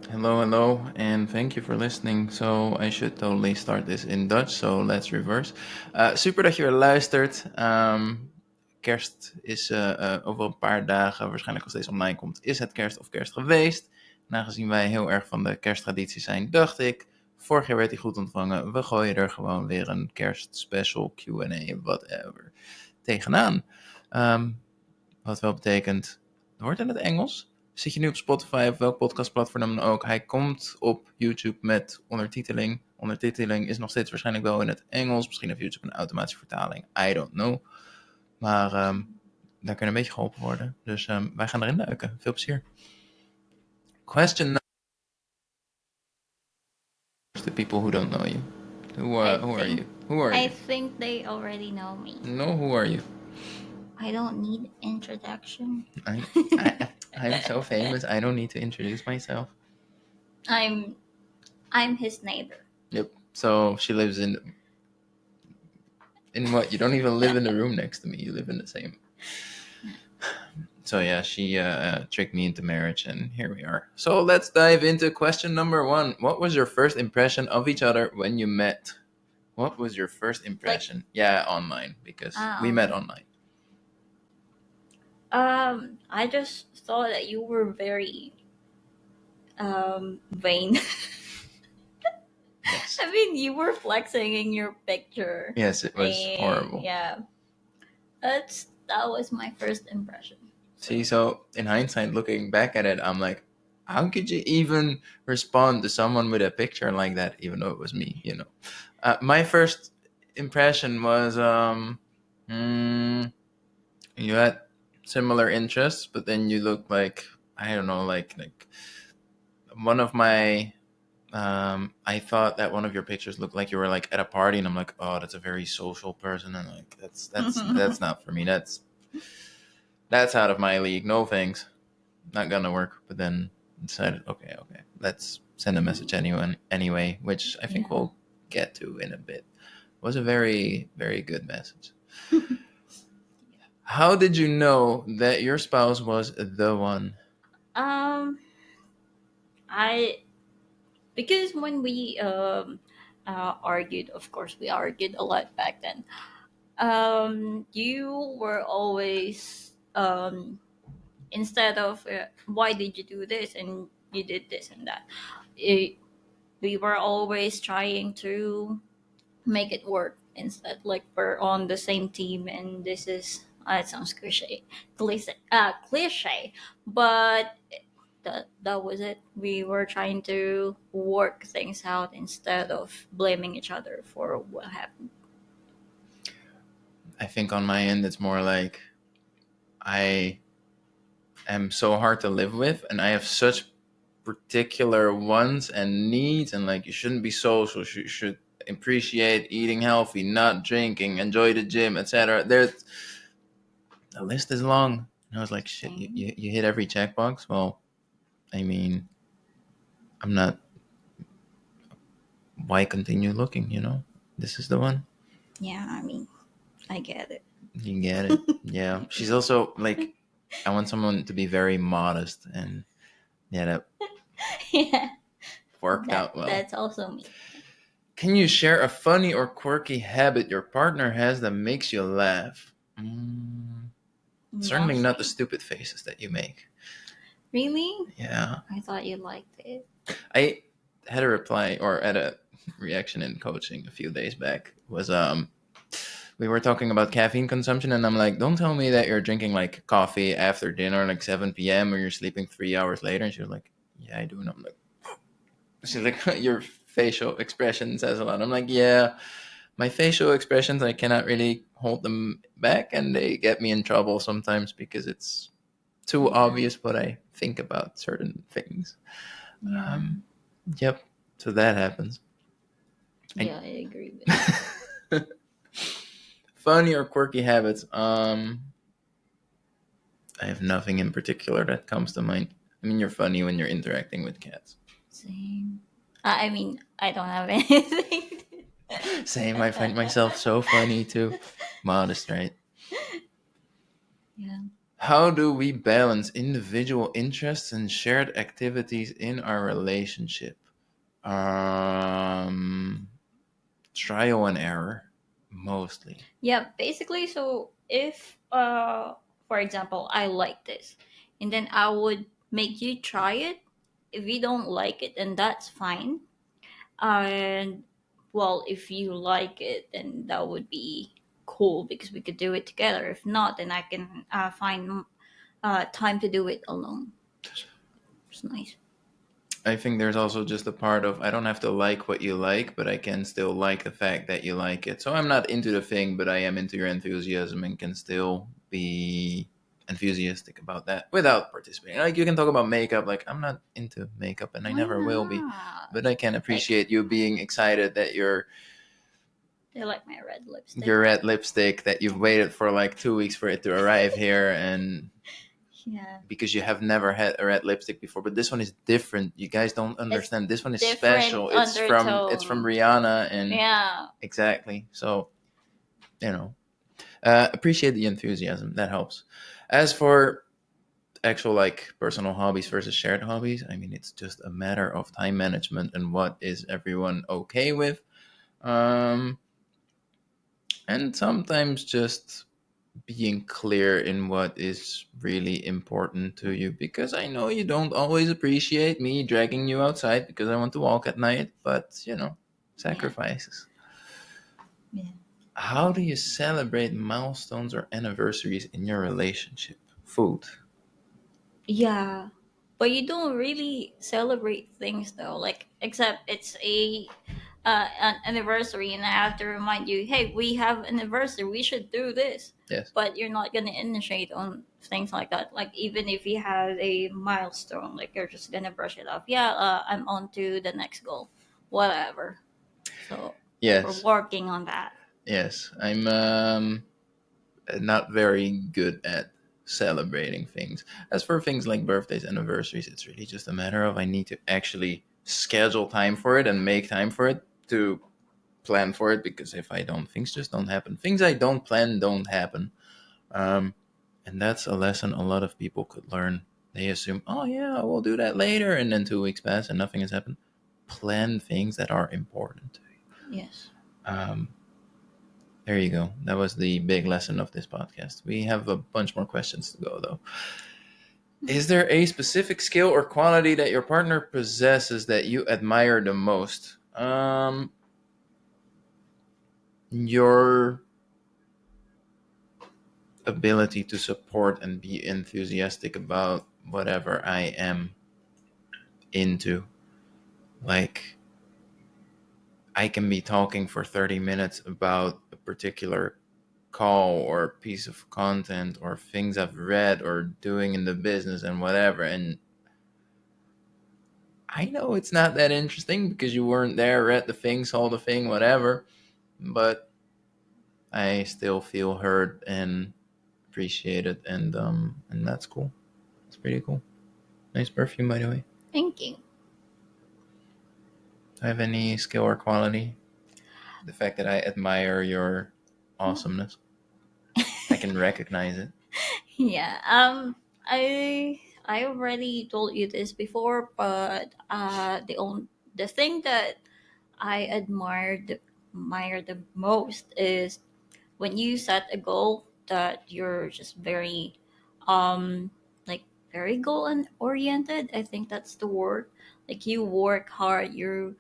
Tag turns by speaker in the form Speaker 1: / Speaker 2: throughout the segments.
Speaker 1: Hello, and thank you for listening. So, I should totally start this in Dutch, so let's reverse. Super dat je weer luistert. Kerst is over een paar dagen, waarschijnlijk als deze online komt, is het kerst of kerst geweest. En aangezien wij heel erg van de kersttraditie zijn, dacht ik, vorig jaar werd hij goed ontvangen. We gooien er gewoon weer een kerstspecial, Q&A, whatever, tegenaan. Wat wel betekent, het wordt in het Engels. Zit je nu op Spotify of welk podcastplatform dan ook? Hij komt op YouTube met ondertiteling. Ondertiteling is nog steeds waarschijnlijk wel in het Engels. Misschien heeft YouTube een automatische vertaling. I don't know. Maar daar kan een beetje geholpen worden. Dus wij gaan erin duiken. Veel plezier. Question number to the people who don't know you. Who are you? Who are
Speaker 2: I
Speaker 1: you?
Speaker 2: think they already know me.
Speaker 1: No, who are you?
Speaker 2: I don't need introduction.
Speaker 1: I'm so famous. I don't need to introduce myself.
Speaker 2: I'm his neighbor.
Speaker 1: Yep. So she lives in what? You don't even live in the room next to me. You live in the same. So yeah, she tricked me into marriage, and here we are. So let's dive into question number 1. What was your first impression of each other when you met? What was your first impression? Online, because we met online.
Speaker 2: I just thought that you were very vain.
Speaker 1: Yes.
Speaker 2: I mean, you were flexing in your picture.
Speaker 1: Yes, it was horrible.
Speaker 2: Yeah, that was my first impression.
Speaker 1: See, so in hindsight, looking back at it, I'm like, how could you even respond to someone with a picture like that, even though it was me, you know? My first impression was you had similar interests, but then you look like, I don't know, like one of my, I thought that one of your pictures looked like you were like at a party, and I'm like, oh, that's a very social person, and like that's not for me. That's out of my league. No thanks. Not gonna work. But then decided, okay, let's send a message anyway, which I think we'll get to in a bit. It was a very, very good message. How did you know that your spouse was the one?
Speaker 2: Because when we argued, of course, we argued a lot back then. You were always instead of why did you do this and you did this and that. We were always trying to make it work instead, like we're on the same team, and this is it sounds cliche, but that was it. We were trying to work things out instead of blaming each other for what happened.
Speaker 1: I think on my end, it's more like I am so hard to live with, and I have such particular wants and needs, and like you shouldn't be social. You should appreciate eating healthy, not drinking, enjoy the gym, etc. There's the list is long. And I was like, shit, you hit every checkbox. Well, I mean, I'm not. Why continue looking? You know, this is the one.
Speaker 2: Yeah, I mean, I get it.
Speaker 1: You get it. Yeah, she's also like, I want someone to be very modest, and yeah, that
Speaker 2: Yeah,
Speaker 1: worked out well.
Speaker 2: That's also me.
Speaker 1: Can you share a funny or quirky habit your partner has that makes you laugh? Certainly not the stupid faces that you make.
Speaker 2: Really?
Speaker 1: Yeah.
Speaker 2: I thought you liked it.
Speaker 1: I had a reply or had a reaction in coaching a few days back. Was we were talking about caffeine consumption, and I'm like, don't tell me that you're drinking like coffee after dinner, like 7 p.m. or you're sleeping 3 hours later. And she was like, yeah, I do. And I'm like, she's like, your facial expression says a lot. I'm like, yeah, my facial expressions, I cannot really hold them back, and they get me in trouble sometimes because it's too obvious what I think about certain things.
Speaker 2: Yeah.
Speaker 1: Yep. So that happens.
Speaker 2: Yeah, I agree with that.
Speaker 1: Funny or quirky habits? I have nothing in particular that comes to mind. I mean, you're funny when you're interacting with cats.
Speaker 2: Same. I mean, I don't have anything.
Speaker 1: Same. I find myself so funny too. Modest, right?
Speaker 2: Yeah.
Speaker 1: How do we balance individual interests and shared activities in our relationship? Um, Trial and error, mostly.
Speaker 2: Yeah, basically, so if for example, I like this, and then I would make you try it. If you don't like it, then that's fine. And well, if you like it, then that would be cool because we could do it together. If not, then I can find time to do it alone. It's nice.
Speaker 1: I think there's also just a part of I don't have to like what you like, but I can still like the fact that you like it. So I'm not into the thing, but I am into your enthusiasm and can still be enthusiastic about that without participating. Like you can talk about makeup, like I'm not into makeup and I
Speaker 2: Why
Speaker 1: never will be,
Speaker 2: not?
Speaker 1: but I can
Speaker 2: Like,
Speaker 1: appreciate you being excited that
Speaker 2: they like my red lipstick.
Speaker 1: your red lipstick that you've waited for like 2 weeks for it to arrive here and
Speaker 2: Yeah.
Speaker 1: because you have never had a red lipstick before, but this one is different. You guys don't
Speaker 2: It's
Speaker 1: understand. This one is
Speaker 2: different
Speaker 1: special. It's from
Speaker 2: undertone.
Speaker 1: Rihanna and
Speaker 2: Yeah.
Speaker 1: exactly. So, you know, appreciate the enthusiasm. That helps. As for actual like personal hobbies versus shared hobbies, I mean, it's just a matter of time management and what is everyone okay with. Um, and sometimes just being clear in what is really important to you because I know you don't always appreciate me dragging you outside because I want to walk at night, but
Speaker 2: Yeah.
Speaker 1: sacrifices.
Speaker 2: Yeah.
Speaker 1: How do you celebrate milestones or anniversaries in your relationship? Food.
Speaker 2: Yeah. But you don't really celebrate things though, like except it's a an anniversary, and I have to remind you, hey, we have an anniversary, we should do this.
Speaker 1: Yes.
Speaker 2: But you're not gonna initiate on things like that. Like even if you have a milestone, like you're just gonna brush it off. Yeah, I'm on to the next goal, whatever. So we're
Speaker 1: Yes.
Speaker 2: working on that.
Speaker 1: Yes. I'm not very good at celebrating things. As for things like birthdays, anniversaries, it's really just a matter of I need to actually schedule time for it and make time for it to plan for it because if I don't, things just don't happen. Things I don't plan don't happen. Um, and that's a lesson a lot of people could learn. They assume, oh, yeah, we'll do that later. And then 2 weeks pass and nothing has happened. Plan things that are important to
Speaker 2: Yes.
Speaker 1: you. There you go. That was the big lesson of this podcast. We have a bunch more questions to go, though. Is there a specific skill or quality that your partner possesses that you admire the most? Your ability to support and be enthusiastic about whatever I am into. Like, I can be talking for 30 minutes about a particular call or piece of content or things I've read or doing in the business and whatever. And I know it's not that interesting because you weren't there, read the thing, saw the thing, whatever. But I still feel heard and appreciated, and that's cool. It's pretty cool. Nice perfume, by the way.
Speaker 2: Thank you.
Speaker 1: Do I have any skill or quality? The fact that I admire your awesomeness. I can recognize it.
Speaker 2: Yeah. I already told you this before, but the thing that I admire the most is when you set a goal that you're just very like very goal oriented. I think that's the word. Like you work hard, you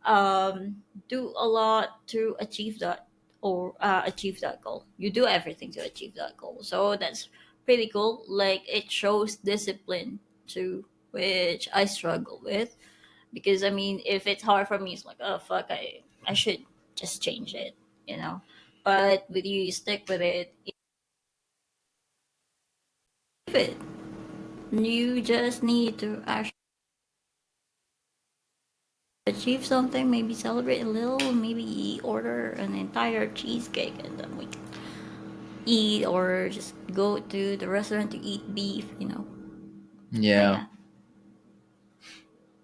Speaker 2: do a lot to achieve that, or achieve that goal. You do everything to achieve that goal, so that's pretty cool. Like it shows discipline too, which I struggle with, because I mean, if it's hard for me, it's like, oh fuck, I should just change it, you know. But with you, you stick with it. If it, you just need to actually achieve something. Maybe celebrate a little. Maybe order an entire cheesecake, and then we can eat, or just go to the restaurant to eat beef, you know. But
Speaker 1: Yeah.
Speaker 2: yeah,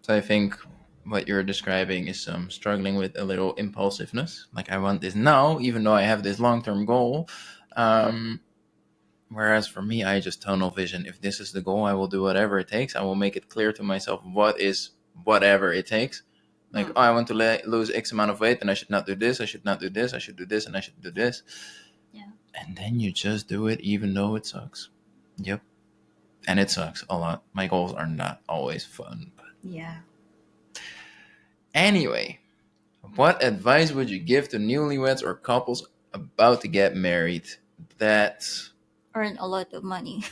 Speaker 1: So I think what you're describing is struggling with a little impulsiveness. Like I want this now, even though I have this long-term goal. Um, Whereas for me, I just tunnel vision. If this is the goal, I will do whatever it takes. I will make it clear to myself what is whatever it takes. Like,
Speaker 2: Mm.
Speaker 1: oh, I want to lose X amount of weight, and I should not do this. I should not do this. I should do this, and I should do this.
Speaker 2: Yeah.
Speaker 1: And then you just do it, even though it sucks. Yep. And it sucks a lot. My goals are not always fun. But
Speaker 2: Yeah.
Speaker 1: anyway, what advice would you give to newlyweds or couples about to get married? That
Speaker 2: Earn a lot of money.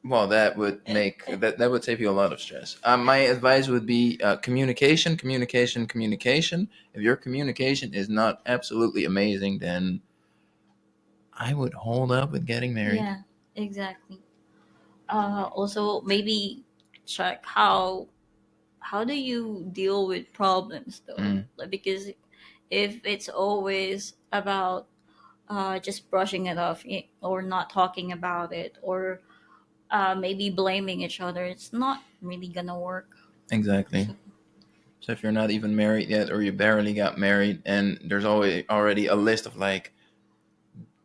Speaker 1: Well, that would make that would save you a lot of stress. My advice would be communication, communication, communication. If your communication is not absolutely amazing, then I would hold up with getting married.
Speaker 2: Yeah, exactly. Also, maybe check how do you deal with problems though,
Speaker 1: Mm,
Speaker 2: like, because if it's always about just brushing it off, or not talking about it, or maybe blaming each other, it's not really gonna work.
Speaker 1: exactly.
Speaker 2: So,
Speaker 1: So if you're not even married yet, or you barely got married, and there's always already a list of like,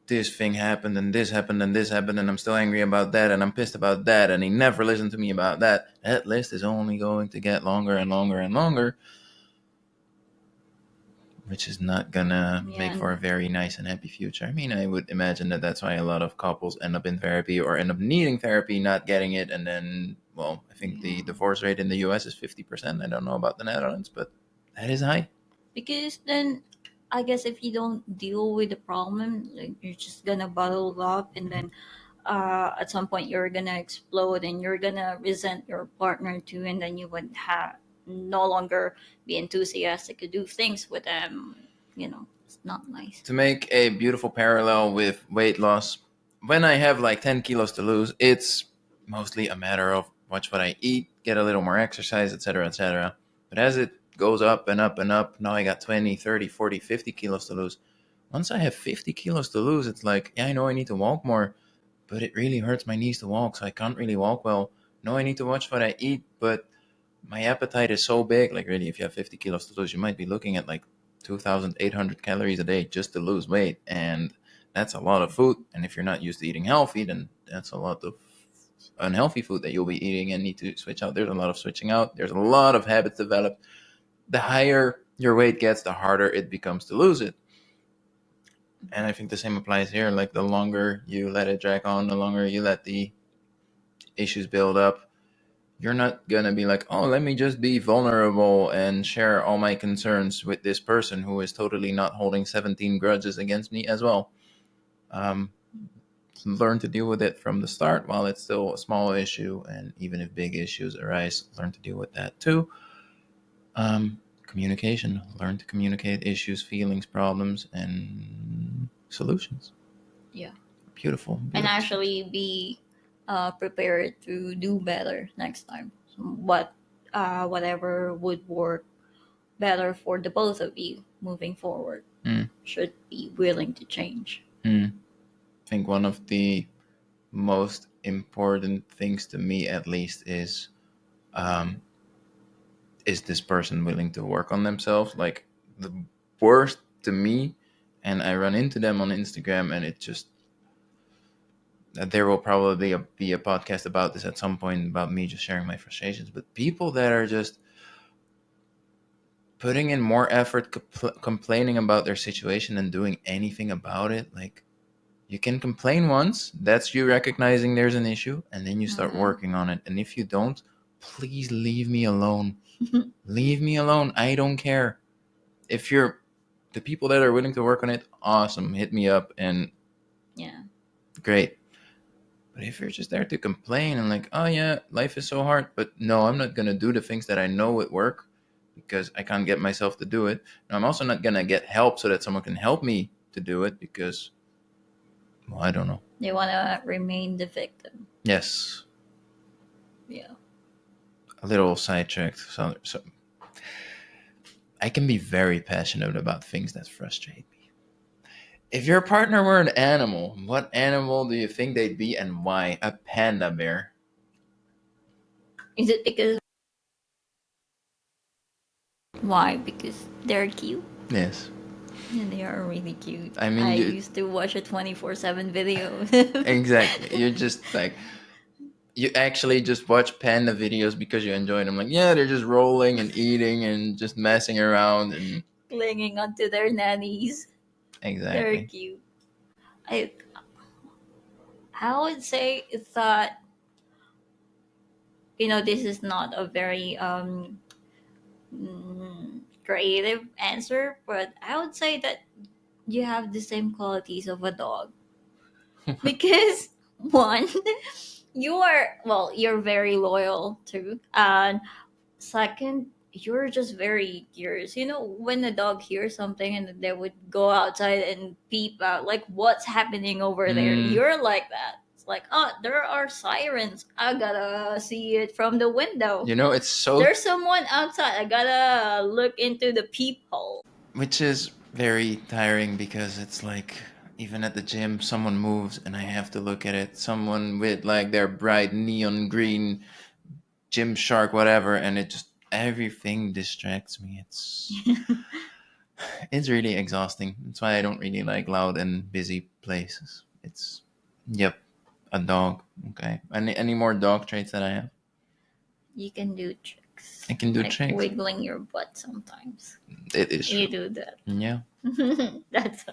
Speaker 1: this thing happened and this happened and this happened, and I'm still angry about that, and I'm pissed about that, and he never listened to me about that. That list is only going to get longer and longer and longer, which is not gonna
Speaker 2: yeah,
Speaker 1: make for a very nice and happy future. I mean, I would imagine that that's why a lot of couples end up in therapy or end up needing therapy, not getting it, and then, well, I think the
Speaker 2: yeah.
Speaker 1: divorce rate in the US is 50%. I don't know about the Netherlands, but that is high.
Speaker 2: Because then I guess if you don't deal with the problem, like, you're just gonna bottle up, and then at some point you're gonna explode, and you're gonna resent your partner too, and then you would have no longer be enthusiastic to do things with them. It's not nice.
Speaker 1: To make a beautiful parallel with weight loss, when I have like 10 kilos to lose, it's mostly a matter of watch what I eat, get a little more exercise, etc., etc. But as it goes up and up and up, now I got 20, 30, 40, 50 kilos to lose. Once I have 50 kilos to lose, it's like, yeah, I know I need to walk more, but it really hurts my knees to walk, so I can't really walk well. No, I need to watch what I eat, but my appetite is so big. Like, really, if you have 50 kilos to lose, you might be looking at like 2,800 calories a day just to lose weight. And that's a lot of food. And if you're not used to eating healthy, then that's a lot of unhealthy food that you'll be eating and need to switch out. There's a lot of switching out. There's a lot of habits developed. The higher your weight gets, the harder it becomes to lose it. And I think the same applies here. Like, the longer you let it drag on, the longer you let the issues build up, you're not gonna be like, oh, let me just be vulnerable and share all my concerns with this person who is totally not holding 17 grudges against me as well. Um, Learn to deal with it from the start while it's still a small issue, and even if big issues arise, learn to deal with that too. Communication. Learn to communicate issues, feelings, problems, and solutions.
Speaker 2: Yeah,
Speaker 1: Beautiful,
Speaker 2: and
Speaker 1: beautiful.
Speaker 2: actually be prepared to do better next time. So whatever would work better for the both of you moving forward,
Speaker 1: Mm,
Speaker 2: should be willing to change.
Speaker 1: mm. I think one of the most important things to me, at least, um, is this person willing to work on themselves? Like, the worst to me, and I run into them on Instagram, and it just, there will probably be a podcast about this at some point, about me just sharing my frustrations. But people that are just putting in more effort, complaining about their situation and doing anything about it, like, you can complain once, that's you recognizing there's an issue, and then you start
Speaker 2: Mhm.
Speaker 1: working on it. And if you don't, please leave me alone. Leave me alone. I don't care. If you're the people that are willing to work on it, awesome. Hit me up, and
Speaker 2: Yeah.
Speaker 1: great. But if you're just there to complain and like, oh yeah, life is so hard, but no, I'm not gonna do the things that I know would work because I can't get myself to do it. And I'm also not gonna get help so that someone can help me to do it because, well, I don't know.
Speaker 2: They want to remain the victim.
Speaker 1: Yes,
Speaker 2: Yeah.
Speaker 1: a little sidetracked. So I can be very passionate about things that frustrate me. If your partner were an animal, what animal do you think they'd be and why? A panda bear.
Speaker 2: Is it because why? Because they're cute.
Speaker 1: Yes.
Speaker 2: And they are really cute.
Speaker 1: I mean,
Speaker 2: I
Speaker 1: you
Speaker 2: used to watch a 24/7 video.
Speaker 1: exactly. You're just like you actually just watch panda videos because you enjoy them. Like, yeah, they're just rolling and eating and just messing around and
Speaker 2: Clinging onto their nannies. They're
Speaker 1: exactly.
Speaker 2: cute. I I would say that this is not a very creative answer, but I would say that you have the same qualities of a dog because one, you're very loyal too, and second, you're just very curious. When the dog hears something and they would go outside and peep out, like what's happening over there.
Speaker 1: Mm,
Speaker 2: You're like that. It's like, oh, there are sirens. I gotta see it from the window.
Speaker 1: it's so,
Speaker 2: There's someone outside. I gotta look into the peephole.
Speaker 1: which is very tiring because it's like even at the gym, someone moves and I have to look at it. Someone with like their bright neon green gym shark, whatever, and it just everything distracts me. It's really exhausting. That's why I don't really like loud and busy places. It's yep, a dog. Okay. Any more dog traits that I have?
Speaker 2: You can do tricks
Speaker 1: I can do
Speaker 2: like
Speaker 1: tricks.
Speaker 2: wiggling your butt sometimes.
Speaker 1: It is
Speaker 2: You
Speaker 1: true.
Speaker 2: do that.
Speaker 1: Yeah.
Speaker 2: That's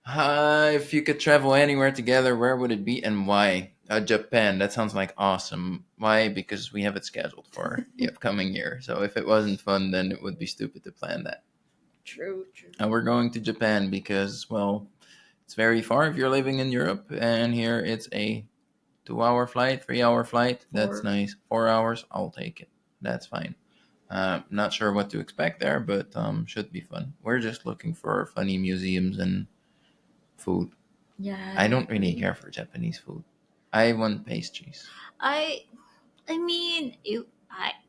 Speaker 1: If you could travel anywhere together, where would it be and why? Japan. That sounds like awesome. Why? Because we have it scheduled for the upcoming year. So if it wasn't fun, then it would be stupid to plan that.
Speaker 2: true. True.
Speaker 1: And we're going to Japan because, well, it's very far if you're living in Europe, and here it's a 2 hour flight, 3 hour flight. That's
Speaker 2: Or
Speaker 1: nice. 4 hours, I'll take it. That's fine. Not sure what to expect there, but should be fun. We're just looking for funny museums and food.
Speaker 2: yeah,
Speaker 1: I
Speaker 2: I
Speaker 1: don't really
Speaker 2: agree.
Speaker 1: care for Japanese food. I want pastries.
Speaker 2: I I mean,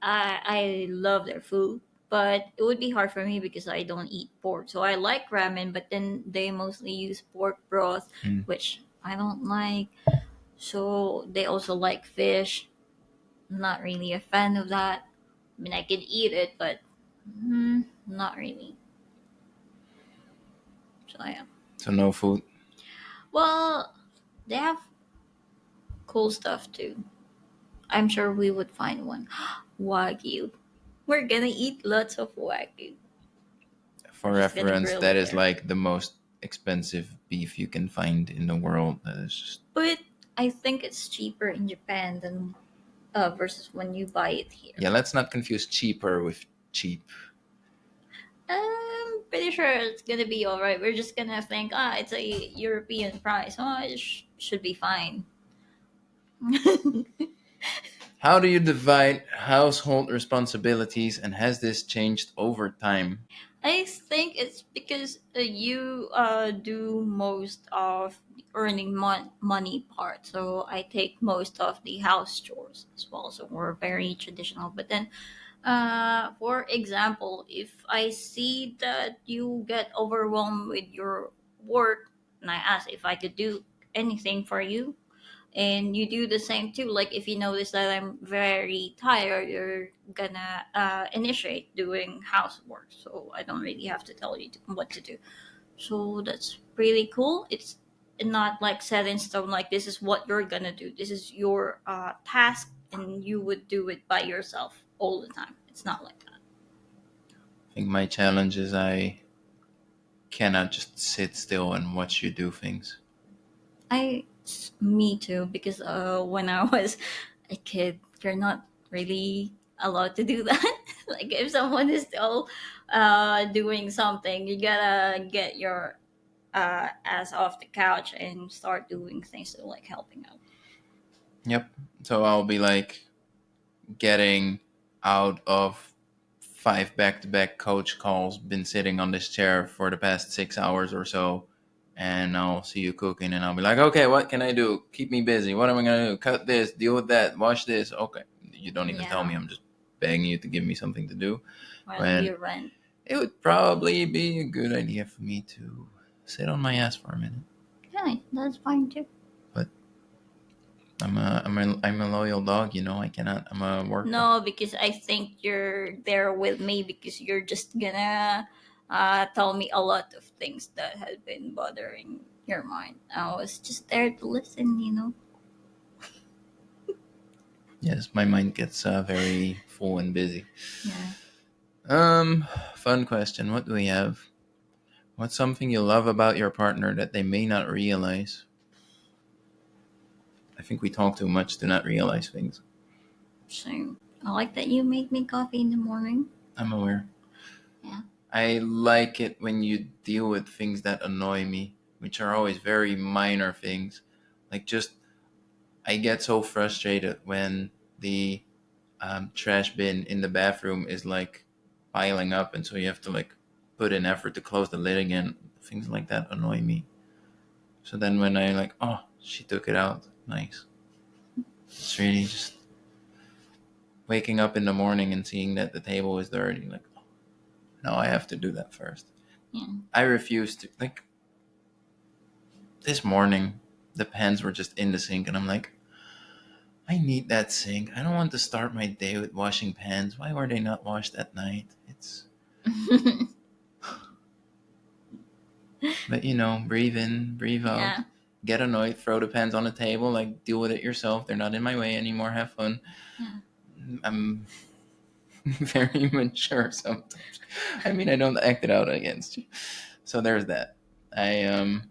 Speaker 2: I love their food, but it would be hard for me because I don't eat pork. So I like ramen, but then they mostly use pork broth,
Speaker 1: Mm.
Speaker 2: which I don't like. So they also like fish. Not really a fan of that. I mean, I could eat it, but not really. So yeah.
Speaker 1: So no food.
Speaker 2: Well, they have cool stuff too. I'm sure we would find one. Wagyu. We're gonna eat lots of Wagyu.
Speaker 1: For
Speaker 2: We're just gonna
Speaker 1: reference,
Speaker 2: grill
Speaker 1: that
Speaker 2: it
Speaker 1: is
Speaker 2: there.
Speaker 1: like the most expensive beef you can find in the world. That is just
Speaker 2: But I think it's cheaper in Japan than versus when you buy it here.
Speaker 1: yeah. Let's not confuse cheaper with cheap.
Speaker 2: I'm pretty sure it's gonna be alright. We're just gonna think, it's a European price. Oh, it should be fine.
Speaker 1: How do you divide household responsibilities, and has this changed over time?
Speaker 2: I think it's because you do most of the earning money part. So I take most of the house chores as well. So we're very traditional. But then, for example, if I see that you get overwhelmed with your work, and I ask if I could do anything for you, and you do the same too, like if you notice that I'm very tired, you're gonna initiate doing housework, so I don't really have to tell you what to do. So that's really cool. It's not like set in stone, like this is what you're gonna do, this is your task, and you would do it by yourself all the time. It's not like that.
Speaker 1: I think my challenge is I cannot just sit still and watch you do things.
Speaker 2: Me too, because when I was a kid, you're not really allowed to do that. Like if someone is still doing something, you gotta get your ass off the couch and start doing things to like helping out.
Speaker 1: Yep. So I'll be like getting out of 5 back-to-back coach calls, been sitting on this chair for the past 6 hours or so, and I'll see you cooking, and I'll be like, okay, what can I do? Keep me busy. What am I gonna do? Cut this, deal with that, wash this. Okay, you don't even tell
Speaker 2: Yeah,
Speaker 1: me. I'm just begging you to give me something to do.
Speaker 2: while
Speaker 1: When
Speaker 2: you rent.
Speaker 1: it would probably be a good idea for me to sit on my ass for a minute,
Speaker 2: Yeah, that's fine too.
Speaker 1: but I'm a loyal dog, you know. I cannot. I'm a worker.
Speaker 2: No, because I think you're there with me because you're just gonna tell me a lot of things that had been bothering your mind. I was just there to listen, you know.
Speaker 1: Yes, my mind gets very full and busy.
Speaker 2: Yeah.
Speaker 1: Fun question. What do we have? What's something you love about your partner that they may not realize? I think we talk too much to not realize things.
Speaker 2: So I like that you make me coffee in the morning.
Speaker 1: I'm aware.
Speaker 2: Yeah.
Speaker 1: I like it when you deal with things that annoy me, which are always very minor things. Like just, I get so frustrated when the trash bin in the bathroom is like piling up, and so you have to like put in effort to close the lid again. Things like that annoy me. So then when I like, oh, she took it out, nice. It's really just waking up in the morning and seeing that the table is dirty. Like, oh, no, I have to do that first.
Speaker 2: Yeah.
Speaker 1: I refuse to. Like this morning, the pans were just in the sink, and I'm like, I need that sink. I don't want to start my day with washing pans. Why were they not washed at night? It's. But you know, breathe in, breathe out.
Speaker 2: Yeah.
Speaker 1: Get annoyed, throw the pans on the table, like deal with it yourself. They're not in my way anymore. Have fun.
Speaker 2: Yeah.
Speaker 1: I'm very mature sometimes. I mean, I don't act it out against you. So there's that. I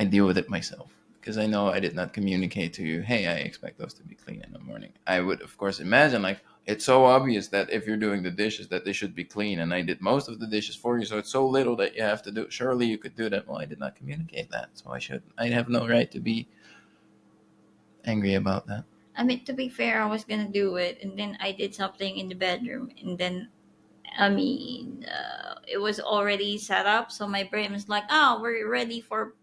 Speaker 1: deal with it myself because I know I did not communicate to you, hey, I expect those to be clean in the morning. I would, of course, imagine like it's so obvious that if you're doing the dishes that they should be clean, and I did most of the dishes for you, so it's so little that you have to do. Surely you could do that. Well, I did not communicate that, so I have no right to be angry about that.
Speaker 2: I mean, to be fair, I was gonna do it, and then I did something in the bedroom, and then I mean, it was already set up, so my brain was like, "Oh, we're ready for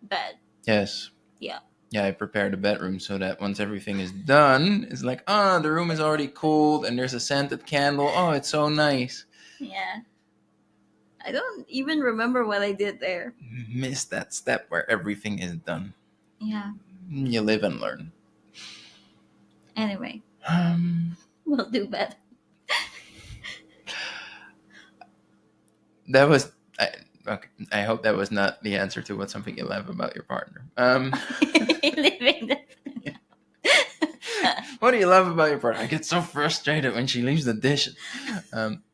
Speaker 2: bed."
Speaker 1: Yes.
Speaker 2: Yeah.
Speaker 1: Yeah, I prepared the bedroom so that once everything is done, it's like, oh, the room is already cooled and there's a scented candle. Oh, it's so nice.
Speaker 2: Yeah. I don't even remember what I did there.
Speaker 1: Miss that step where everything is done.
Speaker 2: Yeah.
Speaker 1: You live and learn.
Speaker 2: Anyway,
Speaker 1: Um,
Speaker 2: we'll do better.
Speaker 1: that was. Okay. I hope that was not the answer to what's something you love about your partner.
Speaker 2: Living the.
Speaker 1: What do you love about your partner? I get so frustrated when she leaves the dishes.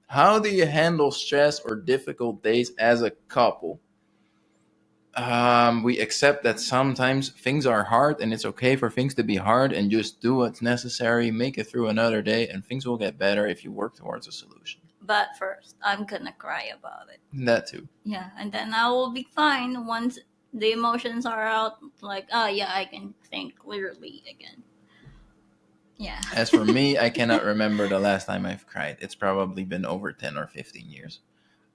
Speaker 1: How do you handle stress or difficult days as a couple? We accept that sometimes things are hard and it's okay for things to be hard, and just do what's necessary, make it through another day, and things will get better if you work towards a solution.
Speaker 2: But first, I'm gonna cry about it.
Speaker 1: That too.
Speaker 2: Yeah, and then I will be fine once the emotions are out. Like, oh yeah, I can think clearly again. Yeah.
Speaker 1: As for me, I cannot remember the last time I've cried. It's probably been over 10 or 15 years.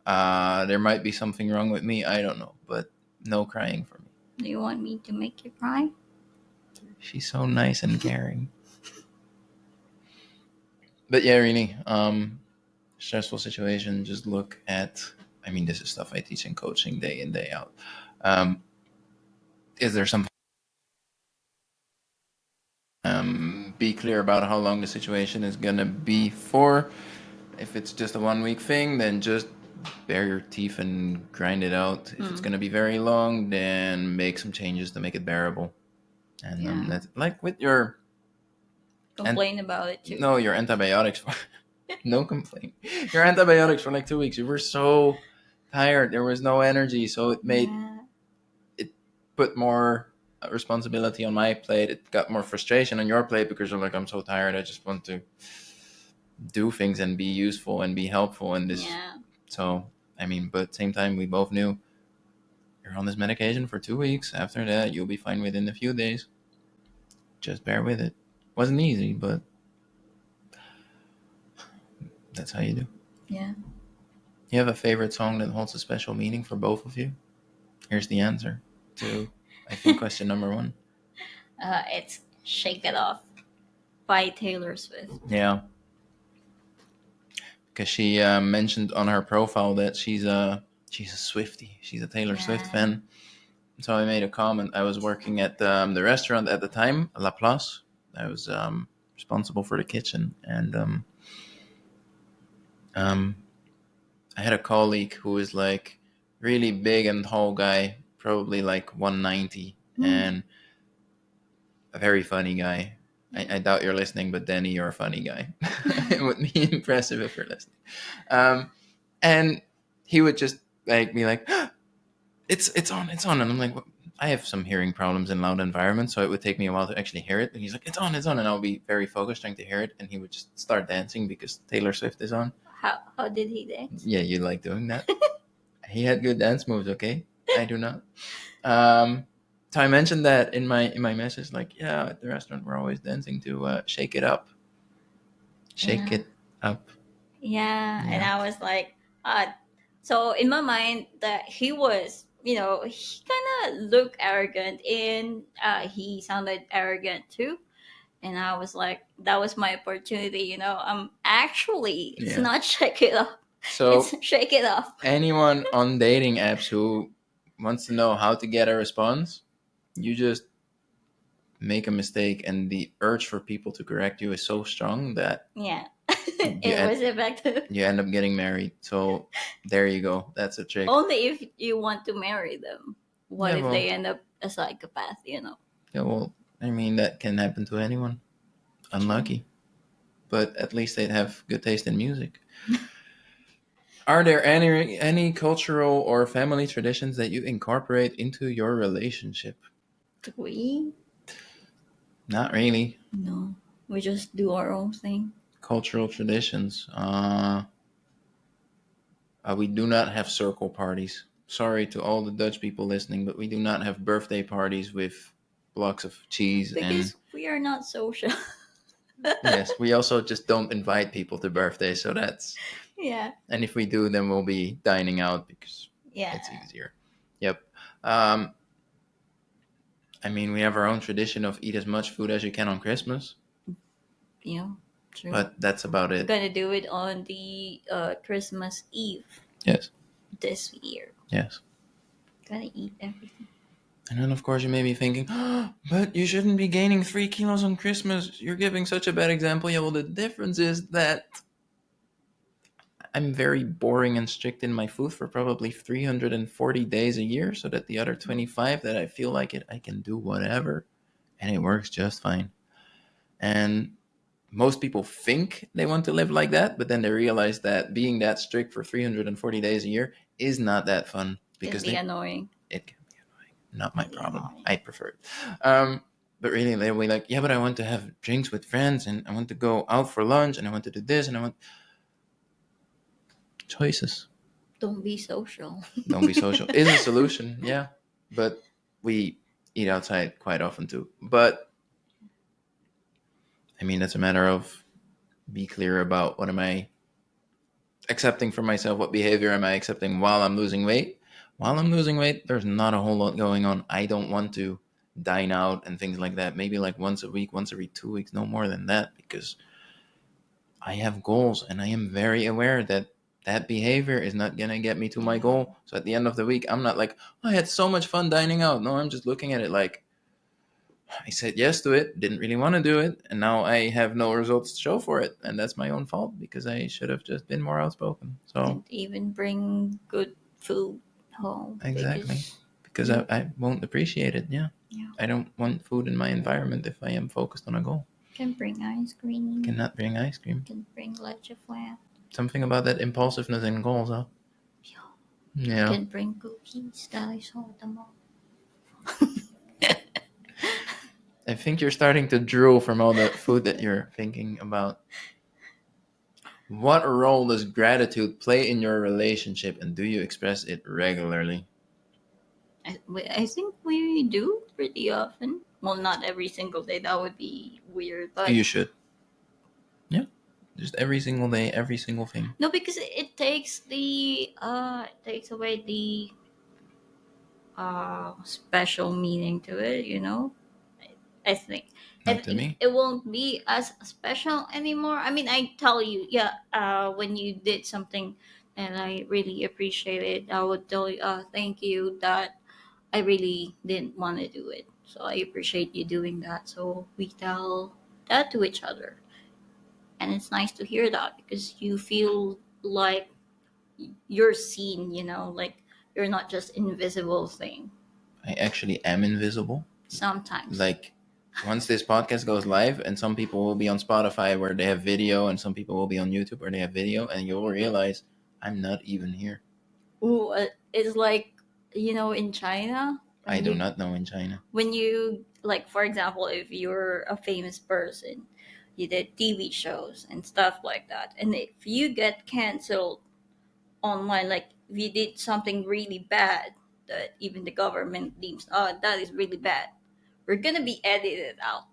Speaker 1: There might be something wrong with me. I don't know, but no crying for me.
Speaker 2: Do you want me to make you cry?
Speaker 1: She's so nice and caring. But yeah, really, stressful situation. Just look at, I mean, this is stuff I teach in coaching day in, day out. Is there something? Be clear about how long the situation is going to be for. If it's just a 1 week thing, then just bare your teeth and grind it out. If it's going to be very long, then make some changes to make it bearable. And that's like with your
Speaker 2: complain about it too.
Speaker 1: No, your antibiotics. No complaint. Your antibiotics for like 2 weeks. You were so tired. There was no energy, so it made it put more responsibility on my plate. It got more frustration on your plate because you're like, I'm so tired. I just want to do things and be useful and be helpful in this.
Speaker 2: Yeah.
Speaker 1: So I mean, but same time, we both knew you're on this medication for 2 weeks. After that, you'll be fine within a few days. Just bear with it. Wasn't easy, but that's how you do.
Speaker 2: Yeah.
Speaker 1: You have a favorite song that holds a special meaning for both of you? Here's the answer to, I think, question number 1.
Speaker 2: It's "Shake It Off" by Taylor Swift.
Speaker 1: Yeah. Because she mentioned on her profile that she's a Swiftie. She's a Taylor Swift fan. So I made a comment. I was working at the restaurant at the time, La Place. I was responsible for the kitchen, and um, I had a colleague who was like really big and tall guy, probably like 190, and a very funny guy. I doubt you're listening, but Danny, you're a funny guy. It would be impressive if you're listening. And he would just like be like, it's on, and I'm like, "What?" I have some hearing problems in loud environments, so it would take me a while to actually hear it. And he's like, it's on, and I'll be very focused trying to hear it, and he would just start dancing because Taylor Swift is on.
Speaker 2: How did he dance?
Speaker 1: Yeah, you like doing that. He had good dance moves. Okay, I do not. Um, so I mentioned that in my message, like, yeah, at the restaurant we're always dancing to "Shake It Up," shake
Speaker 2: Yeah.
Speaker 1: it up.
Speaker 2: Yeah, and
Speaker 1: Yeah,
Speaker 2: I was like, so in my mind that he was, he kind of looked arrogant, and he sounded arrogant too. And I was like, that was my opportunity, actually, it's
Speaker 1: yeah.
Speaker 2: not shake it up, it's
Speaker 1: So
Speaker 2: shake it up.
Speaker 1: anyone on dating apps who wants to know how to get a response, you just make a mistake, and the urge for people to correct you is so strong that
Speaker 2: Yeah,
Speaker 1: you
Speaker 2: it
Speaker 1: end
Speaker 2: was effective.
Speaker 1: you end up getting married. So there you go. That's a trick.
Speaker 2: Only if you want to marry them. What
Speaker 1: Yeah,
Speaker 2: if
Speaker 1: well,
Speaker 2: they end up a psychopath?
Speaker 1: yeah, well. I mean, that can happen to anyone.
Speaker 2: True.
Speaker 1: Unlucky, but at least they'd have good taste in music. Are there any cultural or family traditions that you incorporate into your relationship?
Speaker 2: Three?
Speaker 1: Not really.
Speaker 2: No, we just do our own thing.
Speaker 1: Cultural traditions. We do not have circle parties. Sorry to all the Dutch people listening, but we do not have birthday parties with blocks of cheese. And
Speaker 2: Because we are not social.
Speaker 1: yes, we also just don't invite people to birthdays. So that's,
Speaker 2: Yeah.
Speaker 1: and if we do, then we'll be dining out because
Speaker 2: Yeah.
Speaker 1: it's easier. Yep. Um, I mean, we have our own tradition of eat as much food as you can on Christmas,
Speaker 2: Yeah. True.
Speaker 1: but that's about
Speaker 2: We're
Speaker 1: it.
Speaker 2: gonna do it on the Christmas Eve
Speaker 1: Yes.
Speaker 2: this year.
Speaker 1: Yes.
Speaker 2: Gonna eat everything.
Speaker 1: And then, of course, you may be thinking, oh, but you shouldn't be gaining 3 kilos on Christmas. You're giving such a bad example. Yeah, well, the difference is that I'm very boring and strict in my food for probably 340 days a year, so that the other 25 that I feel like it, I can do whatever, and it works just fine. And most people think they want to live like that, but then they realize that being that strict for 340 days a year is not that fun
Speaker 2: Can
Speaker 1: because
Speaker 2: be annoying.
Speaker 1: it can be annoying. Not my
Speaker 2: Can be
Speaker 1: problem.
Speaker 2: annoying.
Speaker 1: I prefer it. But really, they'll be like, yeah, but I want to have drinks with friends, and I want to go out for lunch, and I want to do this, and I want choices.
Speaker 2: Don't be social.
Speaker 1: Don't be social is a solution, yeah. But we eat outside quite often too. But I mean, that's a matter of be clear about what am I accepting for myself, what behavior am I accepting while I'm losing weight. While I'm losing weight, there's not a whole lot going on. I don't want to dine out and things like that. Maybe like once a week, once every 2 weeks, no more than that, because I have goals and I am very aware that that behavior is not going to get me to my
Speaker 2: Yeah.
Speaker 1: goal. So at the end of the week, I'm not like, oh, I had so much fun dining out. No, I'm just looking at it like, I said yes to it, didn't really want to do it, and now I have no results to show for it. And that's my own fault because I should have just been more outspoken. So,
Speaker 2: Can't even bring good food home
Speaker 1: exactly.
Speaker 2: because
Speaker 1: Because
Speaker 2: you
Speaker 1: I won't appreciate it. Yeah.
Speaker 2: yeah,
Speaker 1: I don't want food in my environment if I am focused on a goal.
Speaker 2: can bring ice cream,
Speaker 1: Cannot bring ice cream.
Speaker 2: can bring leche flan,
Speaker 1: Something about that impulsiveness in goals, huh? Yeah.
Speaker 2: can bring cookies that I saw at the mall.
Speaker 1: I think you're starting to drool from all the food that you're thinking about. What role does gratitude play in your relationship, and do you express it regularly?
Speaker 2: I think we do pretty often. Well, not every single day. That would be weird, but
Speaker 1: You should. Yeah. Just every single day, every single thing.
Speaker 2: no, because it takes it takes away the special meaning to it. I think
Speaker 1: Not to me.
Speaker 2: it won't be as special anymore. I mean, I tell you, yeah, when you did something and I really appreciate it, I would tell you, thank you. That I really didn't want to do it. So I appreciate you doing that. So we tell that to each other. And it's nice to hear that because you feel like you're seen, like you're not just invisible thing.
Speaker 1: I actually am invisible.
Speaker 2: Sometimes.
Speaker 1: Like, once this podcast goes live, and some people will be on Spotify where they have video, and some people will be on YouTube where they have video, and you'll realize I'm not even here.
Speaker 2: Ooh, it's like, in China.
Speaker 1: I do not know in China.
Speaker 2: When you, like, for example, if you're a famous person, you did TV shows and stuff like that, and if you get canceled online, like if you did something really bad that even the government deems, oh, that is really bad, we're gonna be edited out.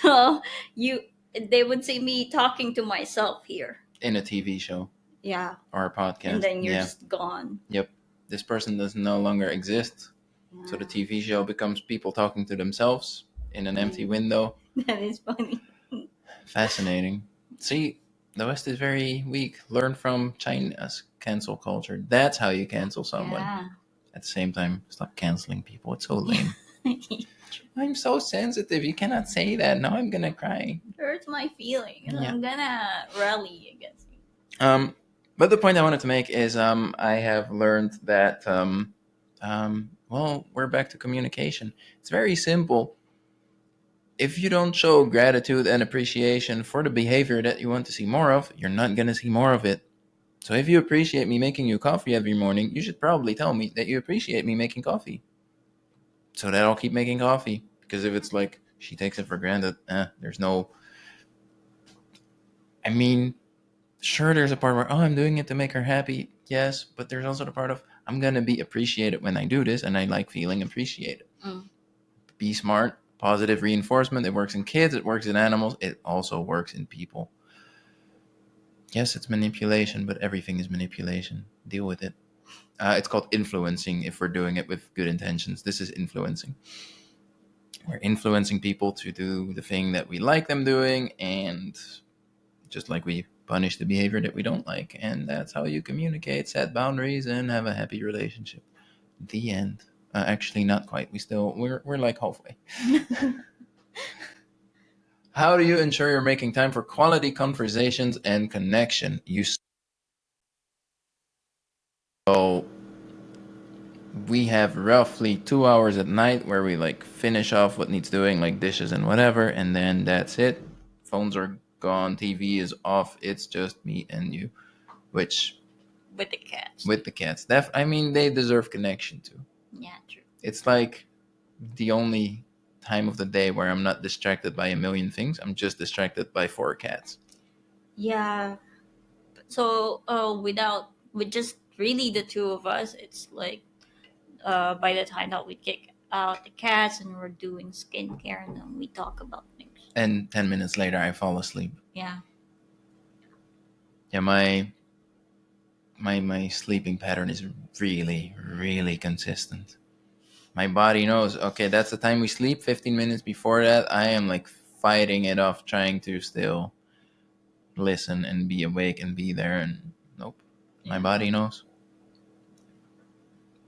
Speaker 2: So you they would see me talking to myself here.
Speaker 1: In a TV show.
Speaker 2: Yeah.
Speaker 1: Or a podcast.
Speaker 2: And then you're just gone.
Speaker 1: Yep. This person does no longer exist. Yeah. So the TV show becomes people talking to themselves in an empty window.
Speaker 2: That is funny.
Speaker 1: Fascinating. See, the West is very weak. Learn from China's cancel culture. That's how you cancel someone. Yeah. At the same time, stop canceling people. It's so lame. I'm so sensitive. You cannot say that. Now I'm gonna cry. It
Speaker 2: hurts my feelings. Yeah. I'm gonna rally against you.
Speaker 1: But the point I wanted to make is I have learned that well, we're back to communication. It's very simple. If you don't show gratitude and appreciation for the behavior that you want to see more of, you're not gonna see more of it. So if you appreciate me making you coffee every morning, you should probably tell me that you appreciate me making coffee, so that I'll keep making coffee. Because if it's like she takes it for granted, there's no... I mean, sure, there's a part where, I'm doing it to make her happy. Yes, but there's also the part of, I'm going to be appreciated when I do this, and I like feeling appreciated. Be smart. Positive reinforcement. It works in kids. It works in animals. It also works in people. Yes, it's manipulation, but everything is manipulation. Deal with it. It's called influencing if we're doing it with good intentions. This is influencing. We're influencing people to do the thing that we like them doing, and just like we punish the behavior that we don't like. And that's how you communicate, set boundaries, and have a happy relationship. The end. Actually, not quite. We're like halfway. How do you ensure you're making time for quality conversations and connection? So we have roughly 2 hours at night where we like finish off what needs doing, like dishes and whatever, and then that's it. Phones are gone, TV is off. It's just me and you, which
Speaker 2: with the cats.
Speaker 1: I mean, they deserve connection too.
Speaker 2: Yeah, true.
Speaker 1: It's like the only time of the day where I'm not distracted by a million things. I'm just distracted by 4 cats.
Speaker 2: Yeah. So with just really the two of us, it's like by the time that we kick out the cats and we're doing skincare, and then we talk about things.
Speaker 1: And 10 minutes later, I fall asleep.
Speaker 2: Yeah.
Speaker 1: Yeah, my sleeping pattern is really, really consistent. My body knows, okay, that's the time we sleep. 15 minutes before that, I am like fighting it off, trying to still listen and be awake and be there. And nope, my body knows.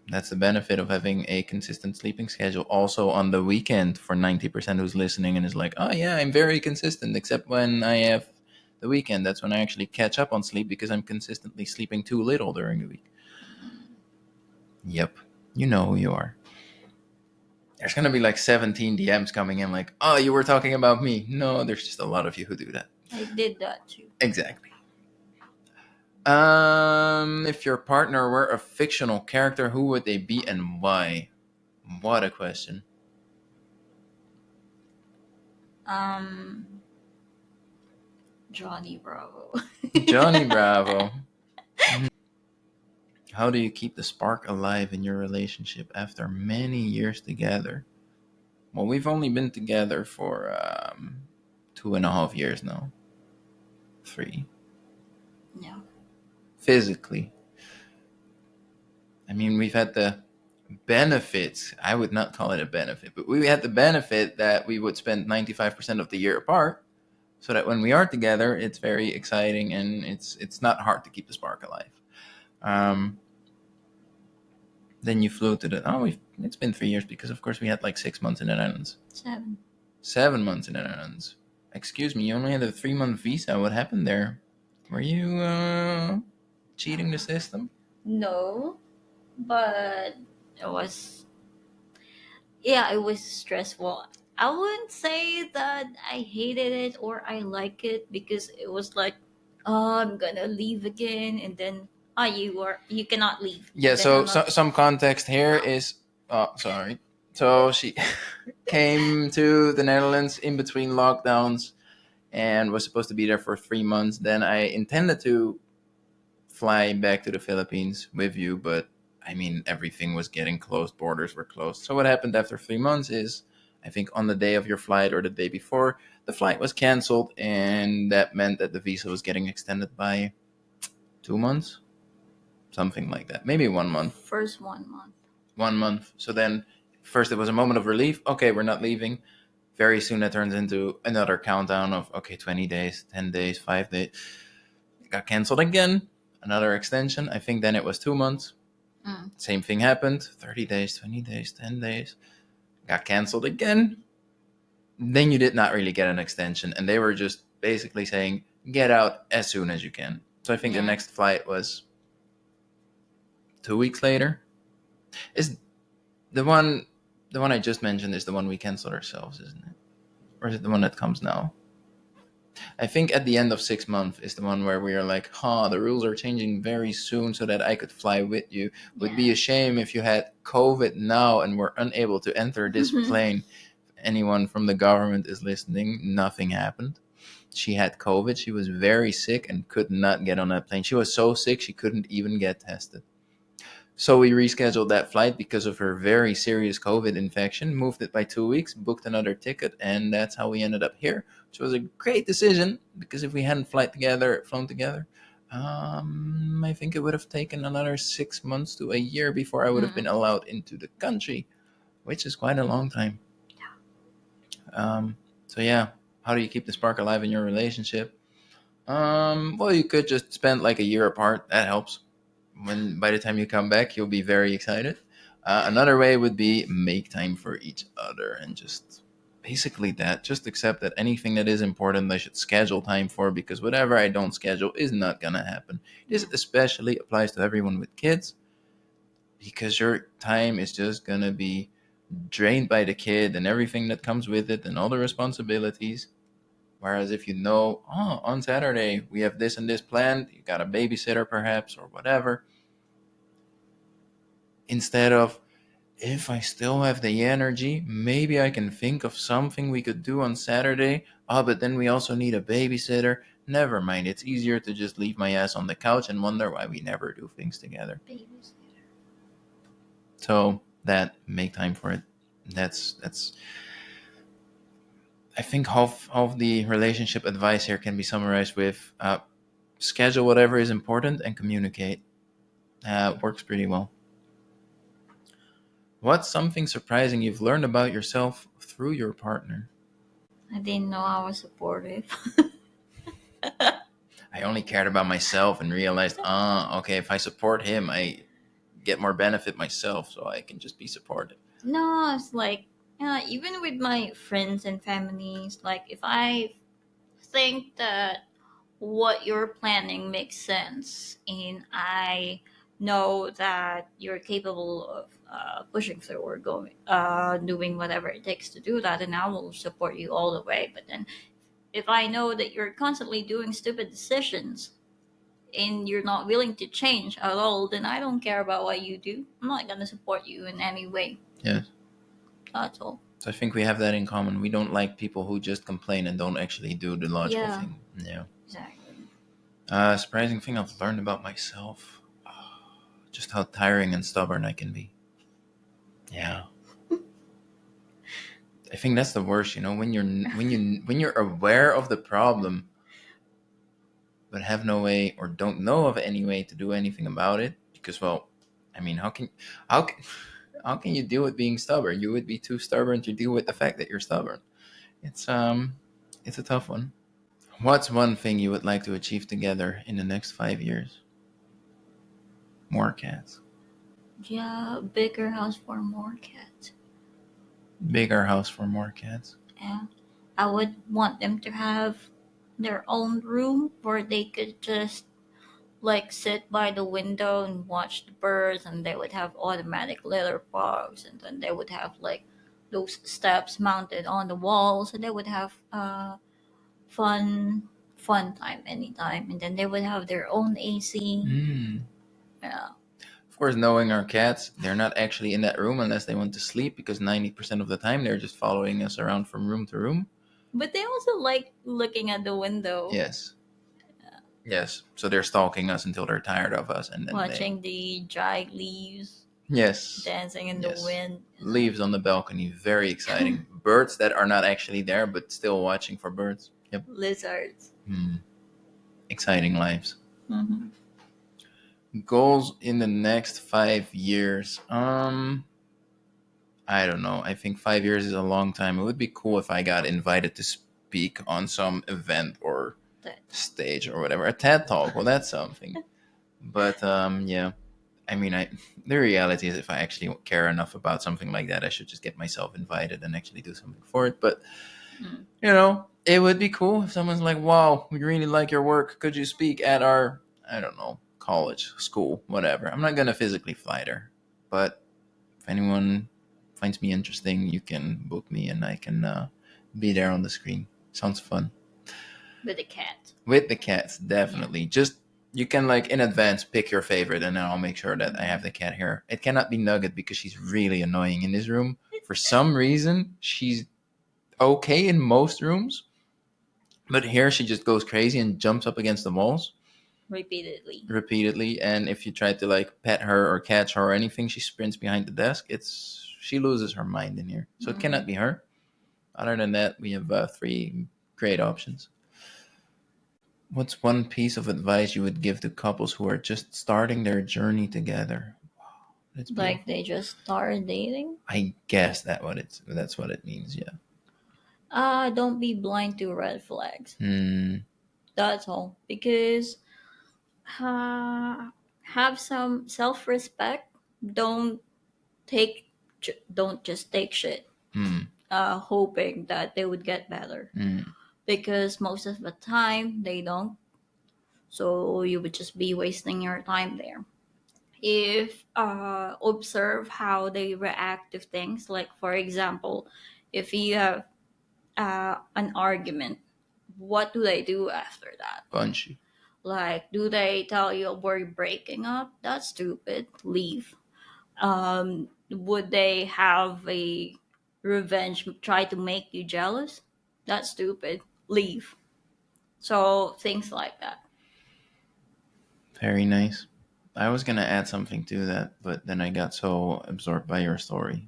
Speaker 1: That's the benefit of having a consistent sleeping schedule. Also on the weekend, for 90% who's listening and is like, oh yeah, I'm very consistent, except when I have the weekend. That's when I actually catch up on sleep because I'm consistently sleeping too little during the week. Yep, you know who you are. There's going to be like 17 DMs coming in like, oh, you were talking about me. No, there's just a lot of you who do that.
Speaker 2: I did that too.
Speaker 1: Exactly. If your partner were a fictional character, who would they be and why? What a question.
Speaker 2: Johnny Bravo.
Speaker 1: Johnny Bravo. How do you keep the spark alive in your relationship after many years together? Well, we've only been together for 2.5 years now. 3.
Speaker 2: Yeah.
Speaker 1: Physically. I mean, we've had the benefits. I would not call it a benefit, but we had the benefit that we would spend 95% of the year apart, so that when we are together, it's very exciting and it's not hard to keep the spark alive. Then you flew to the. It's been 3 years because, of course, we had like 6 months in the Netherlands.
Speaker 2: 7.
Speaker 1: 7 months in the Netherlands. Excuse me, you only had a 3-month visa. What happened there? Were you cheating the system?
Speaker 2: No, but it was it was stressful. I wouldn't say that I hated it or I like it because it was like, oh, I'm gonna leave again, and then you cannot leave,
Speaker 1: Yeah.
Speaker 2: and then
Speaker 1: So
Speaker 2: another.
Speaker 1: some context here is. Oh, sorry. So she came to the Netherlands in between lockdowns and was supposed to be there for 3 months. Then I intended to fly back to the Philippines with you, but I mean, everything was getting closed, borders were closed. So, what happened after 3 months is, I think on the day of your flight or the day before, the flight was canceled, and that meant that the visa was getting extended by 2 months, something like that. Maybe 1 month.
Speaker 2: First 1 month.
Speaker 1: 1 month. So then, first it was a moment of relief. Okay, we're not leaving. Very soon that turns into another countdown of, okay, 20 days, 10 days, 5 days. It got canceled again. Another extension. I think then it was 2 months. Same thing happened. 30 days, 20 days, 10 days. Got canceled again. Then you did not really get an extension. And they were just basically saying, get out as soon as you can. So I think the next flight was 2 weeks later. Is the one I just mentioned is the one we canceled ourselves, isn't it? Or is it the one that comes now? I think at the end of 6 months is the one where we are like, the rules are changing very soon so that I could fly with you. Would be a shame if you had COVID now and were unable to enter this plane. If anyone from the government is listening, nothing happened. She had COVID. She was very sick and could not get on that plane. She was so sick she couldn't even get tested. So we rescheduled that flight because of her very serious COVID infection, moved it by 2 weeks, booked another ticket, and that's how we ended up here, which was a great decision because if we hadn't flown together, I think it would have taken another 6 months to a year before I would have been allowed into the country, which is quite a long time. So yeah, how do you keep the spark alive in your relationship? Well, you could just spend like a year apart. That helps. When by the time you come back, you'll be very excited. Another way would be make time for each other and just basically that. Just accept that anything that is important, I should schedule time for because whatever I don't schedule is not gonna happen. This especially applies to everyone with kids because your time is just gonna be drained by the kid and everything that comes with it and all the responsibilities. Whereas if you know, on Saturday we have this and this planned, you got a babysitter perhaps or whatever, instead of, if I still have the energy, maybe I can think of something we could do on Saturday. But then we also need a babysitter. Never mind. It's easier to just leave my ass on the couch and wonder why we never do things together.
Speaker 2: Babysitter.
Speaker 1: So that make time for it. That's I think half of the relationship advice here can be summarized with schedule whatever is important and communicate. Works pretty well. What's something surprising you've learned about yourself through your partner?
Speaker 2: I didn't know I was supportive.
Speaker 1: I only cared about myself and realized, okay, if I support him, I get more benefit myself, so I can just be supportive.
Speaker 2: No, it's like, even with my friends and families, like if I think that what you're planning makes sense and I know that you're capable of pushing through or doing whatever it takes to do that, and I will support you all the way. But then if I know that you're constantly doing stupid decisions and you're not willing to change at all, then I don't care about what you do. I'm not going to support you in any way.
Speaker 1: Yes.
Speaker 2: That's all.
Speaker 1: So I think we have that in common. We don't like people who just complain and don't actually do the logical thing. Yeah.
Speaker 2: Exactly.
Speaker 1: Surprising thing I've learned about myself. Just how tiring and stubborn I can be. Yeah. I think that's the worst, when you're aware of the problem but have no way or don't know of any way to do anything about it because, well, I mean, how can how can you deal with being stubborn? You would be too stubborn to deal with the fact that you're stubborn. It's a tough one. What's one thing you would like to achieve together in the next 5 years? More cats.
Speaker 2: Yeah, bigger house for more cats.
Speaker 1: Bigger house for more cats.
Speaker 2: Yeah, I would want them to have their own room where they could just like sit by the window and watch the birds, and they would have automatic litter box, and then they would have like those steps mounted on the walls, and they would have fun time anytime, and then they would have their own AC.
Speaker 1: Mm.
Speaker 2: Yeah,
Speaker 1: Of course, knowing our cats, they're not actually in that room unless they want to sleep, because 90% of the time they're just following us around from room to room.
Speaker 2: but they also like looking at the window.
Speaker 1: Yes. Yes. So they're stalking us until they're tired of us, and then
Speaker 2: Watching the dry leaves
Speaker 1: yes.
Speaker 2: dancing in the
Speaker 1: Yes.
Speaker 2: wind.
Speaker 1: Leaves on the balcony, very exciting. Birds that are not actually there, but still watching for birds. Yep.
Speaker 2: Lizards.
Speaker 1: Exciting lives.
Speaker 2: Mm-hmm.
Speaker 1: Goals in the next 5 years. I don't know. I think 5 years is a long time. It would be cool if I got invited to speak on some event or stage or whatever. A TED talk. Well, that's something. But yeah. I mean, the reality is, if I actually care enough about something like that, I should just get myself invited and actually do something for it. But it would be cool if someone's like, "Wow, we really like your work. Could you speak at our, I don't know, college, school, whatever?" I'm not gonna physically fly there, but if anyone finds me interesting, you can book me and I can be there on the screen. Sounds fun.
Speaker 2: With the cat.
Speaker 1: With the cats, definitely. Just you can like in advance pick your favorite, and then I'll make sure that I have the cat here. It cannot be Nugget because she's really annoying in this room. For some reason, she's okay in most rooms, but here she just goes crazy and jumps up against the walls repeatedly. And if you try to like pet her or catch her or anything, she sprints behind the desk. She loses her mind in here. So it cannot be her. Other than that, we have 3 great options. What's one piece of advice you would give to couples who are just starting their journey together? Wow, that's beautiful.
Speaker 2: Like they just started dating?
Speaker 1: I guess that's what it means, yeah.
Speaker 2: Don't be blind to red flags.
Speaker 1: Hmm.
Speaker 2: That's all. Because have some self-respect. Don't don't just take shit. Hoping that they would get better. Because most of the time they don't. So you would just be wasting your time there. If observe how they react to things, like for example, if you have an argument, what do they do after that?
Speaker 1: Punch you.
Speaker 2: Like, do they tell you we're breaking up? That's stupid. Leave. Would they have a revenge, try to make you jealous? That's stupid. Leave. So things like that.
Speaker 1: Very nice. I was gonna add something to that, but then I got so absorbed by your story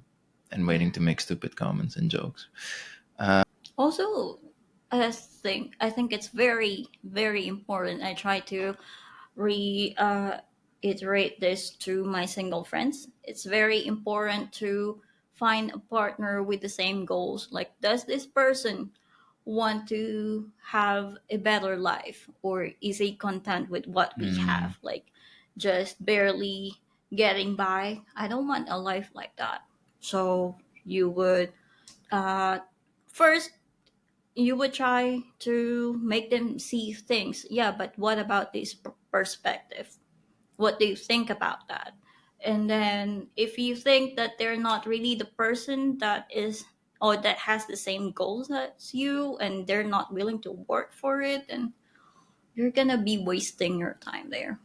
Speaker 1: and waiting to make stupid comments and jokes.
Speaker 2: Also, I think it's very very important. I try to reiterate this to my single friends. It's very important to find a partner with the same goals. Like, does this person want to have a better life, or is he content with what we have? Like, just barely getting by. I don't want a life like that. So you would uh, first you would try to make them see things. Yeah, but what about this perspective? What do you think about that? And then if you think that they're not really the person that is, or that has the same goals as you, and they're not willing to work for it, then you're gonna be wasting your time there.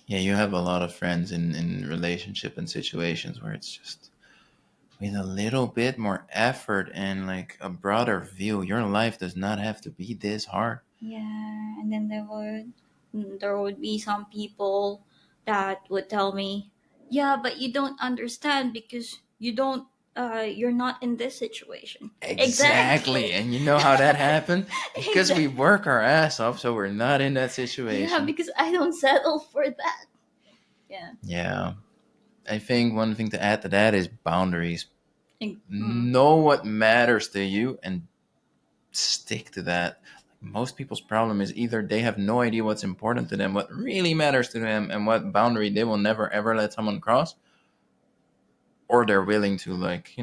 Speaker 1: Yeah, you have a lot of friends in relationship and situations where it's just with a little bit more effort and like a broader view, your life does not have to be this hard.
Speaker 2: Yeah, and then there would be some people that would tell me, "Yeah, but you don't understand because you're not in this situation."
Speaker 1: Exactly. And you know how that happened? Because we work our ass off, so we're not in that
Speaker 2: Yeah,
Speaker 1: situation.
Speaker 2: because I don't settle for that. Yeah.
Speaker 1: Yeah. I think one thing to add to that is boundaries.
Speaker 2: Mm.
Speaker 1: Know what matters to you and stick to that. most people's problem is either they have no idea what's important to them, what really matters to them, and what boundary they will never ever let someone cross, or they're willing to, like,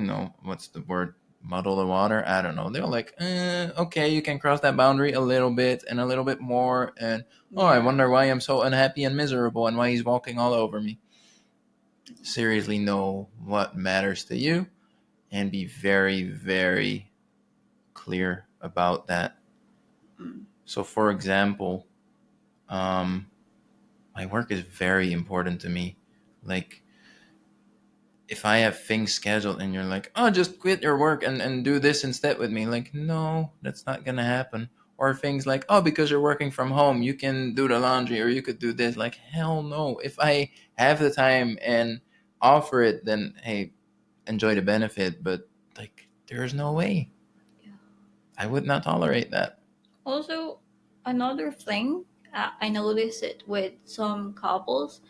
Speaker 1: what's the word, muddle the water. I don't know. They're like, okay, you can cross that boundary a little bit and a little bit more, and I wonder why I'm so unhappy and miserable and why he's walking all over me. Seriously, know what matters to you and be very, very clear about that. So, for example, my work is very important to me. Like, if I have things scheduled and you're like, oh, just quit your work and do this instead with me, like, no, that's not gonna happen. Or things like, oh, because you're working from home, you can do the laundry or you could do this. Like, hell no. If I have the time and offer it, then hey, enjoy the benefit. But like, there's no way.
Speaker 2: Yeah.
Speaker 1: I would not tolerate that.
Speaker 2: Also, another thing, I notice it with some couples,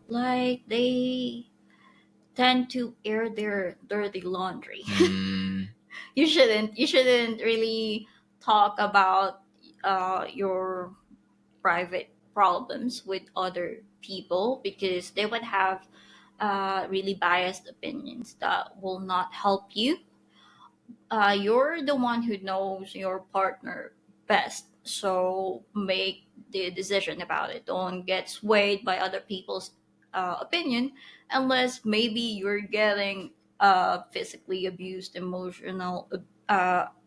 Speaker 2: like they tend to air their dirty laundry. You shouldn't really talk about your private problems with other people, because they would have really biased opinions that will not help you. You're the one who knows your partner best, so make the decision about it. Don't get swayed by other people's opinion, unless maybe you're getting physically abused,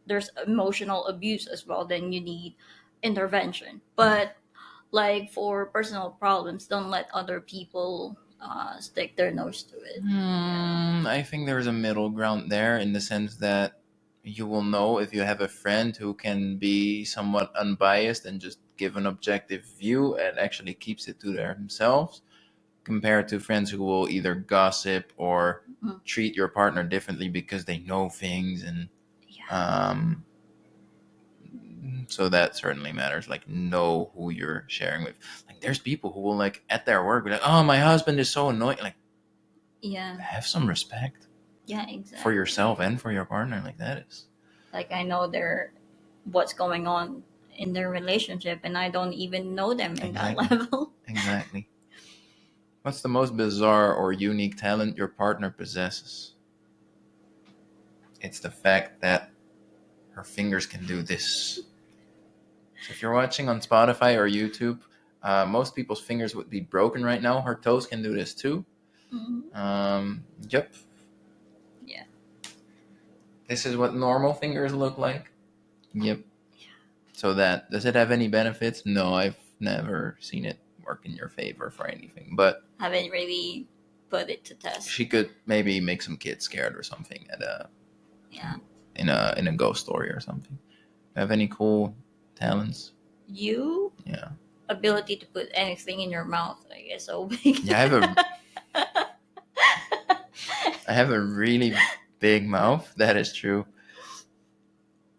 Speaker 2: there's emotional abuse as well, then you need intervention. But like for personal problems, don't let other people stick their nose to it.
Speaker 1: I think there's a middle ground there, in the sense that you will know if you have a friend who can be somewhat unbiased and just give an objective view and actually keeps it to themselves, compared to friends who will either gossip or treat your partner differently because they know things. And so that certainly matters. Like, know who you're sharing with. Like, there's people who will, like, at their work be like, oh, my husband is so annoying. Like, have some respect.
Speaker 2: Yeah, exactly.
Speaker 1: For yourself and for your partner. Like, that is.
Speaker 2: Like, I know what's going on in their relationship, and I don't even know them in that level.
Speaker 1: Exactly. What's the most bizarre or unique talent your partner possesses? It's the fact that her fingers can do this. So if you're watching on Spotify or YouTube, most people's fingers would be broken right now. Her toes can do this too. Yep.
Speaker 2: Yeah.
Speaker 1: This is what normal fingers look like. Yep. So does it have any benefits? No, I've never seen it work in your favor for anything, but
Speaker 2: haven't really put it to test.
Speaker 1: She could maybe make some kids scared or something in a ghost story or something. Have any cool talents?
Speaker 2: You?
Speaker 1: Yeah.
Speaker 2: Ability to put anything in your mouth, I guess. So big.
Speaker 1: Yeah, I have a really big mouth. That is true.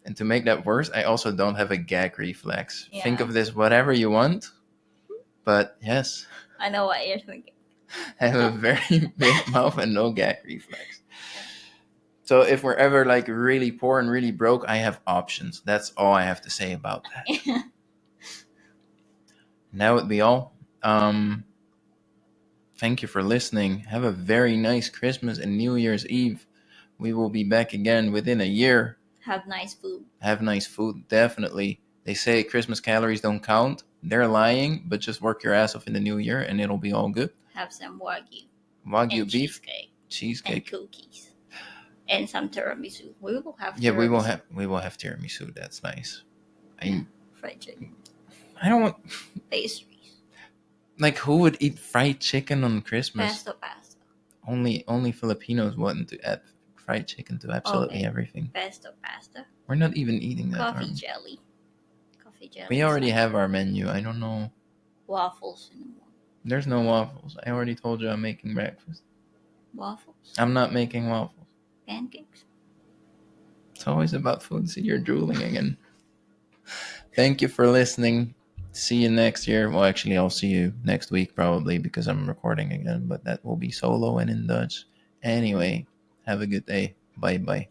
Speaker 1: And to make that worse, I also don't have a gag reflex. Yeah. Think of this whatever you want, but yes.
Speaker 2: I know what you're thinking.
Speaker 1: I have a very big mouth and no gag reflex. So if we're ever like really poor and really broke, I have options. That's all I have to say about that. That would be all. Thank you for listening. Have a very nice Christmas and New Year's Eve. We will be back again within a year.
Speaker 2: Have nice food.
Speaker 1: Have nice food, definitely. They say Christmas calories don't count. They're lying, but just work your ass off in the new year and it'll be all good.
Speaker 2: Have some Wagyu.
Speaker 1: Wagyu beef.
Speaker 2: Cheesecake. And cookies. And some tiramisu. We will have tiramisu.
Speaker 1: Yeah, we will have tiramisu. That's nice.
Speaker 2: Fried chicken.
Speaker 1: I don't want
Speaker 2: pastries.
Speaker 1: Like, who would eat fried chicken on Christmas?
Speaker 2: Pasta.
Speaker 1: Only Filipinos want to add fried chicken to absolutely everything.
Speaker 2: Pasta.
Speaker 1: We're not even eating that.
Speaker 2: Coffee jelly.
Speaker 1: We already have our menu. I don't know.
Speaker 2: Waffles in the morning.
Speaker 1: There's no waffles. I already told you I'm making breakfast.
Speaker 2: Waffles?
Speaker 1: I'm not making waffles.
Speaker 2: Pancakes?
Speaker 1: It's always about food. See, you're drooling again. Thank you for listening. See you next year. Well, actually, I'll see you next week probably, because I'm recording again, but that will be solo and in Dutch. Anyway, have a good day. Bye-bye.